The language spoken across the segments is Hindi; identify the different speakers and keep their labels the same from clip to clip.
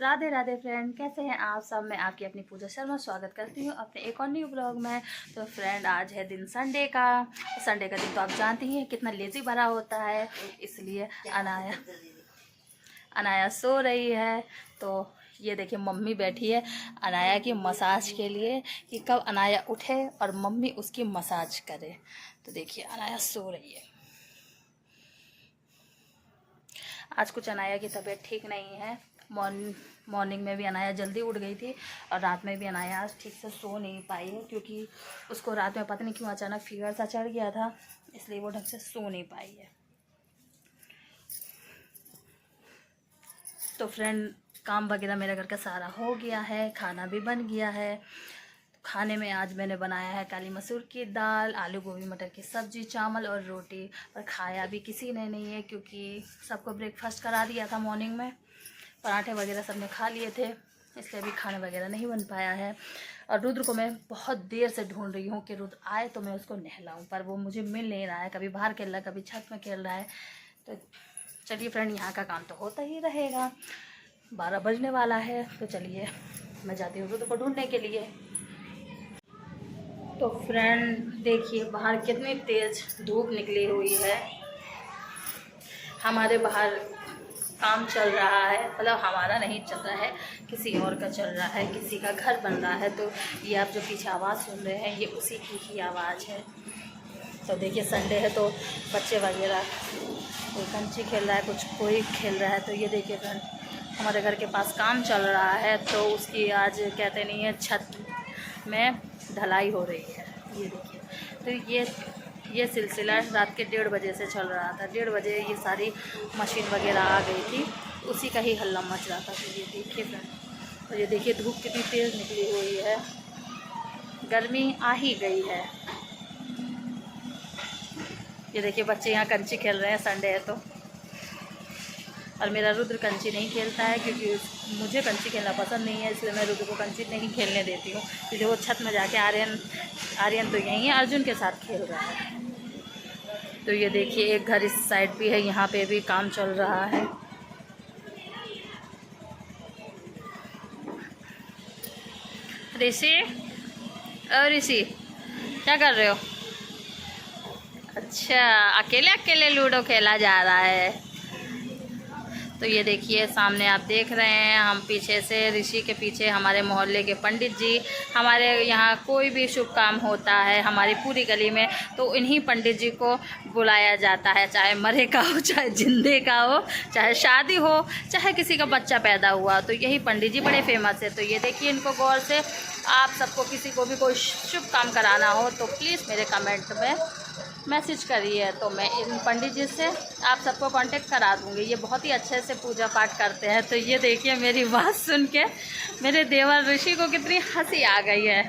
Speaker 1: राधे राधे फ्रेंड, कैसे हैं आप सब। मैं आपकी अपनी पूजा शर्मा स्वागत करती हूँ अपने एक और न्यू ब्लॉग में। तो फ्रेंड, आज है दिन संडे का। संडे का दिन तो आप जानती ही हैं कितना लेजी भरा होता है, इसलिए अनाया सो रही है। तो ये देखिए मम्मी बैठी है अनाया की मसाज के लिए कि कब अनाया उठे और मम्मी उसकी मसाज करे। तो देखिए अनाया सो रही है। आज कुछ अनाया की तबीयत ठीक नहीं है। मॉर्निंग में भी अनाया जल्दी उठ गई थी और रात में भी अनाया ठीक से सो नहीं पाई है, क्योंकि उसको रात में पता नहीं क्यों अचानक फीवर सा चढ़ गया था, इसलिए वो ढंग से सो नहीं पाई है। तो फ्रेंड, काम वगैरह मेरे घर का सारा हो गया है, खाना भी बन गया है। खाने में आज मैंने बनाया है काली मसूर की दाल, आलू गोभी मटर की सब्जी, चावल और रोटी। पर खाया भी किसी ने नहीं है, क्योंकि सबको ब्रेकफास्ट करा दिया था मॉर्निंग में। पराठे वगैरह सब ने खा लिए थे, इसलिए अभी खाना वगैरह नहीं बन पाया है। और रुद्र को मैं बहुत देर से ढूंढ रही हूँ कि रुद्र आए तो मैं उसको नहलाऊँ, पर वो मुझे मिल नहीं रहा है। कभी बाहर खेल रहा है, कभी छत में खेल रहा है। तो चलिए फ्रेंड, यहाँ का काम तो होता ही रहेगा। 12 बजने वाला है, तो चलिए मैं जाती हूँ रुद्र को ढूंढने के लिए। तो फ्रेंड देखिए, बाहर कितनी तेज़ धूप निकली हुई है। हमारे बाहर काम चल रहा है, मतलब हमारा नहीं चल रहा है, किसी और का चल रहा है, किसी का घर बन रहा है। तो ये आप जो पीछे आवाज़ सुन रहे हैं, ये उसी की ही आवाज़ है। तो देखिए संडे है तो बच्चे वगैरह, कोई कंची खेल रहा है, कुछ कोई खेल रहा है। तो ये देखिए फ्रेंड, हमारे घर के पास काम चल रहा है, तो उसकी आज कहते नहीं है छत में ढलाई हो रही है। ये देखिए, तो ये सिलसिला रात के 1:30 बजे से चल रहा था। 1:30 बजे ये सारी मशीन वगैरह आ गई थी, उसी का ही हल्ला मच रहा था। तो ये देखिए फ्रेंड, और ये देखिए धूप कितनी तेज़ निकली हुई है, गर्मी आ ही गई है। ये देखिए बच्चे यहाँ कंची खेल रहे हैं, संडे है तो। और मेरा रुद्र कंची नहीं खेलता है, क्योंकि मुझे कंची खेलना पसंद नहीं है, इसलिए मैं रुद्र को कंची नहीं खेलने देती हूँ। इसलिए वो छत में जाके आर्यन तो यहीं है, अर्जुन के साथ खेल रहा है। तो ये देखिए एक घर इस साइड भी है, यहाँ पे भी काम चल रहा है। ऋषि, और ऋषि क्या कर रहे हो? अच्छा, अकेले अकेले लूडो खेला जा रहा है। तो ये देखिए सामने आप देख रहे हैं, हम पीछे से ऋषि के पीछे हमारे मोहल्ले के पंडित जी। हमारे यहाँ कोई भी शुभ काम होता है हमारी पूरी गली में, तो इन्हीं पंडित जी को बुलाया जाता है, चाहे मरे का हो, चाहे जिंदे का हो, चाहे शादी हो, चाहे किसी का बच्चा पैदा हुआ, तो यही पंडित जी बड़े फेमस है। तो ये देखिए इनको गौर से। आप सबको किसी को भी कोई शुभ काम कराना हो तो प्लीज़ मेरे कमेंट में मैसेज करिए, तो मैं इन पंडित जी से आप सबको कांटेक्ट करा दूँगी। ये बहुत ही अच्छे से पूजा पाठ करते हैं। तो ये देखिए मेरी बात सुन के मेरे देवर ऋषि को कितनी हंसी आ गई है।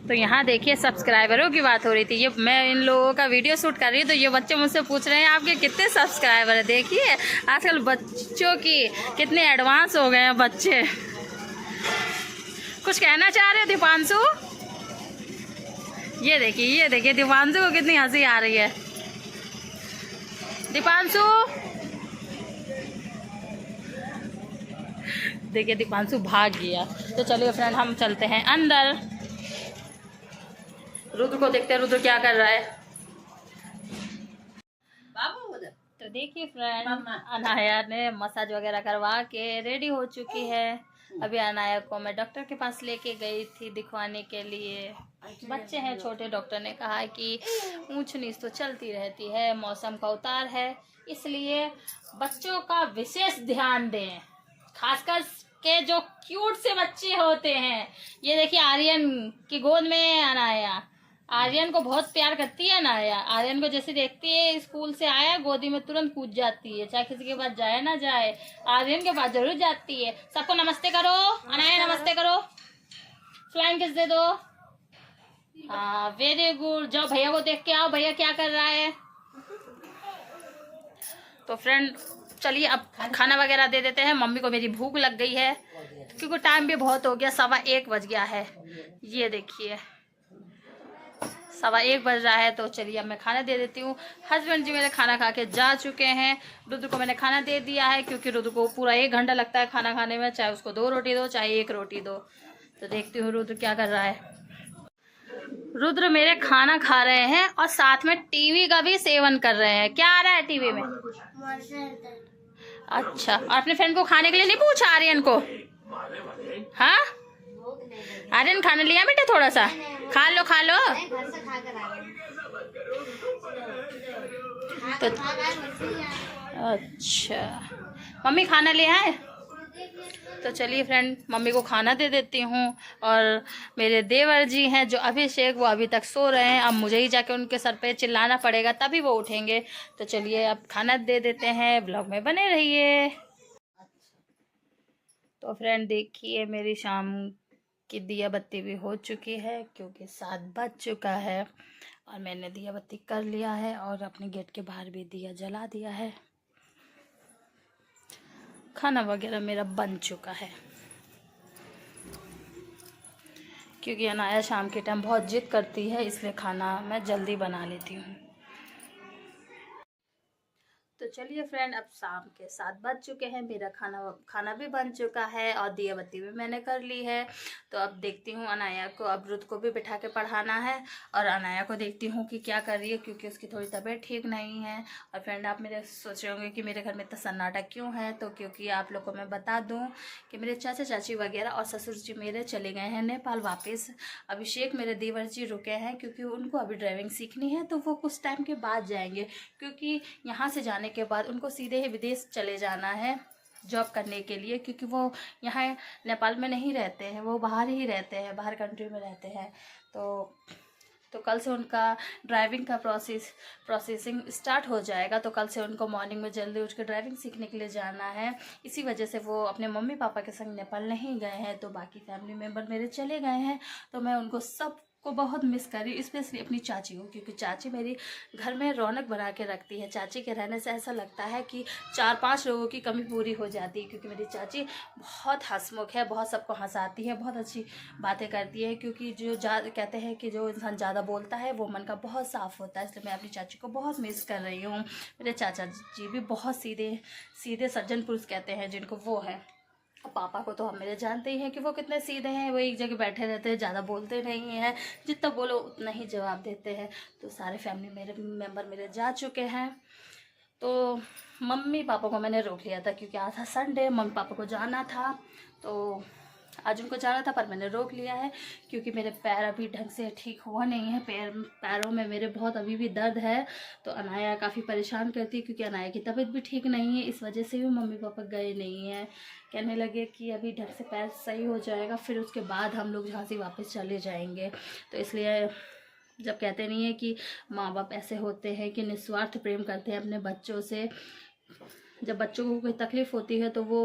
Speaker 1: तो यहाँ देखिए सब्सक्राइबरों की बात हो रही थी। ये मैं इन लोगों का वीडियो शूट कर रही हूँ, तो ये बच्चे मुझसे पूछ रहे हैं आपके कितने सब्सक्राइबर है। देखिए आजकल बच्चों की कितने एडवांस हो गए हैं बच्चे। कुछ कहना चाह रहे हो दीपांशु? ये देखिए दीपांशु को कितनी हंसी आ रही है। दीपांशु, देखिए दीपांशु भाग गया। तो चलिए फ्रेंड, हम चलते हैं अंदर। रुद्र को देखते हैं, रुद्र क्या कर रहा है। तो देखिए फ्रेंड, अनाया ने मसाज वगैरह करवा के रेडी हो चुकी है। अभी अनाया को मैं डॉक्टर के पास लेके गई थी दिखवाने के लिए। बच्चे हैं छोटे, डॉक्टर ने कहा कि ऊंच नीच तो चलती रहती है, मौसम का उतार है, इसलिए बच्चों का विशेष ध्यान दें, खासकर के जो क्यूट से बच्चे होते हैं। ये देखिए आर्यन की गोद में अनाया, आर्यन को बहुत प्यार करती है अनाया। आर्यन को जैसे देखती है स्कूल से आया, गोदी में तुरंत कूद जाती है, चाहे किसी के पास जाए ना जाए, आर्यन के पास जरूर जाती है। सबको नमस्ते करो, अनाया नमस्ते करो, फ्लाइंग किस दे दो। हाँ वेरी गुड। जाओ भैया को देख के आओ, भैया क्या कर रहा है। तो फ्रेंड चलिए अब खाना वगैरह दे देते हैं। मम्मी को मेरी भूख लग गई है, क्योंकि टाइम भी बहुत हो गया, 1:15 बज गया है। ये देखिए 1:15 बज रहा है। तो चलिए अब मैं खाना दे देती हूँ। हस्बैंड जी मेरे खाना खा के जा चुके हैं। रुद्र को मैंने खाना दे दिया है, क्योंकि रुद्र को पूरा 1 घंटा लगता है खाना खाने में, चाहे उसको 2 रोटी दो चाहे 1 रोटी दो। तो देखती हूँ रुद्र क्या कर रहा है। रुद्र मेरे खाना खा रहे हैं और साथ में टीवी का भी सेवन कर रहे हैं। क्या आ रहा है टीवी में? अच्छा, और अपने फ्रेंड को खाने के लिए नहीं पूछा आर्यन को? हाँ आर्यन खाना लिया बेटा? थोड़ा सा खा लो खा लो। तो अच्छा, मम्मी खाना ले आए? तो चलिए फ्रेंड, मम्मी को खाना दे देती हूँ। और मेरे देवर जी हैं जो अभिषेक, वो अभी तक सो रहे हैं। अब मुझे ही जाके उनके सर पे चिल्लाना पड़ेगा तभी वो उठेंगे। तो चलिए अब खाना दे देते हैं। ब्लॉग में बने रहिए। तो फ्रेंड देखिए, मेरी शाम की दिया बत्ती भी हो चुकी है, क्योंकि 7 बज चुका है। और मैंने दिया बत्ती कर लिया है और अपने गेट के बाहर भी दिया जला दिया है। खाना वगैरह मेरा बन चुका है, क्योंकि अनाया शाम के टाइम बहुत जिद करती है, इसलिए खाना मैं जल्दी बना लेती हूँ। तो चलिए फ्रेंड, अब शाम के 7 बज चुके हैं। मेरा खाना भी बन चुका है और दिया बत्ती भी मैंने कर ली है। तो अब देखती हूँ अनाया को, अब रुद्र को भी बिठा के पढ़ाना है। और अनाया को देखती हूँ कि क्या कर रही है, क्योंकि उसकी थोड़ी तबीयत ठीक नहीं है। और फ्रेंड, आप मेरे सोच रहे होंगे कि मेरे घर में इतना सन्नाटा क्यों है। तो क्योंकि आप लोग को मैं बता दूँ कि मेरे चाचा चाची वगैरह और ससुर जी मेरे चले गए हैं नेपाल वापस। अभिषेक मेरे देवर जी रुके हैं, क्योंकि उनको अभी ड्राइविंग सीखनी है। तो वो कुछ टाइम के बाद जाएंगे, क्योंकि यहाँ से जाने के बाद उनको सीधे ही विदेश चले जाना है जॉब करने के लिए, क्योंकि वो यहाँ नेपाल में नहीं रहते हैं, वो बाहर ही रहते हैं, बाहर कंट्री में रहते हैं। तो कल से उनका ड्राइविंग का प्रोसेसिंग स्टार्ट हो जाएगा। तो कल से उनको मॉर्निंग में जल्दी उठ के ड्राइविंग सीखने के लिए जाना है। इसी वजह से वो अपने मम्मी पापा के संग नेपाल नहीं गए हैं। तो बाकी फैमिली मेम्बर मेरे चले गए हैं। तो मैं उनको सब को बहुत मिस कर रही हूँ, स्पेशली अपनी चाची को, क्योंकि चाची मेरी घर में रौनक बना के रखती है। चाची के रहने से ऐसा लगता है कि 4-5 लोगों की कमी पूरी हो जाती है, क्योंकि मेरी चाची बहुत हंसमुख है, बहुत सबको हंसाती है, बहुत अच्छी बातें करती है। क्योंकि कहते हैं कि जो इंसान ज़्यादा बोलता है वो मन का बहुत साफ़ होता है। इसलिए मैं अपनी चाची को बहुत मिस कर रही हूँ। मेरे चाचा जी भी बहुत सीधे सज्जन पुरुष कहते हैं जिनको, वो है। पापा को तो हम मेरे जानते ही हैं कि वो कितने सीधे हैं। वो एक जगह बैठे रहते हैं, ज़्यादा बोलते नहीं हैं, जितना बोलो उतना ही जवाब देते हैं। तो सारे फैमिली मेम्बर मेरे जा चुके हैं। तो मम्मी पापा को मैंने रोक लिया था, क्योंकि आज था संडे, मम्मी पापा को जाना था। तो आज उनको जाना था, पर मैंने रोक लिया है, क्योंकि मेरे पैर अभी ढंग से ठीक हुआ नहीं है। पैरों में मेरे बहुत अभी भी दर्द है। तो अनाया काफ़ी परेशान करती है, क्योंकि अनाया की तबीयत भी ठीक नहीं है। इस वजह से भी मम्मी पापा गए नहीं हैं। कहने लगे कि अभी ढंग से पैर सही हो जाएगा, फिर उसके बाद हम लोग झांसी वापस चले जाएंगे। तो इसलिए जब कहते नहीं है कि माँ बाप ऐसे होते हैं कि निस्वार्थ प्रेम करते हैं अपने बच्चों से। जब बच्चों को कोई तकलीफ़ होती है तो वो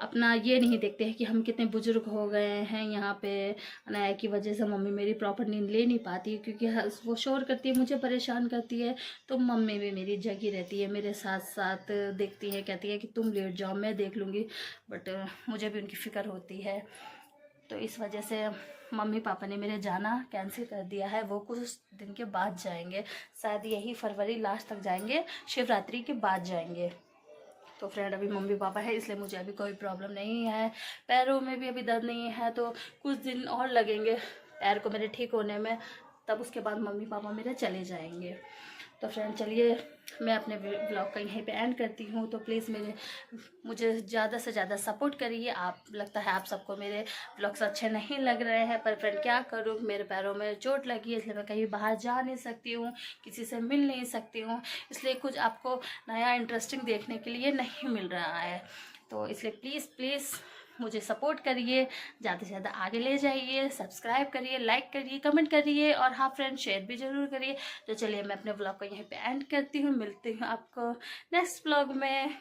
Speaker 1: अपना ये नहीं देखते हैं कि हम कितने बुजुर्ग हो गए हैं। यहाँ पे अनाया की वजह से मम्मी मेरी प्रॉपर नींद ले नहीं पाती, क्योंकि वो शोर करती है, मुझे परेशान करती है। तो मम्मी भी मेरी जगी रहती है, मेरे साथ साथ देखती है, कहती है कि तुम लेट जाओ मैं देख लूँगी, बट मुझे भी उनकी फ़िक्र होती है। तो इस वजह से मम्मी पापा ने मेरे जाना कैंसिल कर दिया है। वो कुछ दिन के बाद जाएंगे, शायद यही फरवरी लास्ट तक जाएंगे, शिवरात्रि के बाद जाएंगे। तो फ्रेंड, अभी मम्मी पापा है, इसलिए मुझे अभी कोई प्रॉब्लम नहीं है। पैरों में भी अभी दर्द नहीं है, तो कुछ दिन और लगेंगे पैर को मेरे ठीक होने में। तब उसके बाद मम्मी पापा मेरे चले जाएंगे। तो फ्रेंड चलिए, मैं अपने ब्लॉग का यहीं पे एंड करती हूँ। तो प्लीज़ मुझे ज़्यादा से ज़्यादा सपोर्ट करिए। लगता है आप सबको मेरे ब्लॉग्स अच्छे नहीं लग रहे हैं, पर फ्रेंड क्या करूँ, मेरे पैरों में चोट लगी है, इसलिए मैं कहीं बाहर जा नहीं सकती हूँ, किसी से मिल नहीं सकती हूँ। इसलिए कुछ आपको नया इंटरेस्टिंग देखने के लिए नहीं मिल रहा है। तो इसलिए प्लीज़ मुझे सपोर्ट करिए, ज़्यादा से ज़्यादा आगे ले जाइए, सब्सक्राइब करिए, लाइक करिए, कमेंट करिए, और हाँ फ्रेंड, शेयर भी ज़रूर करिए। तो चलिए, मैं अपने ब्लॉग को यहीं पे एंड करती हूँ। मिलती हूँ आपको नेक्स्ट ब्लॉग में।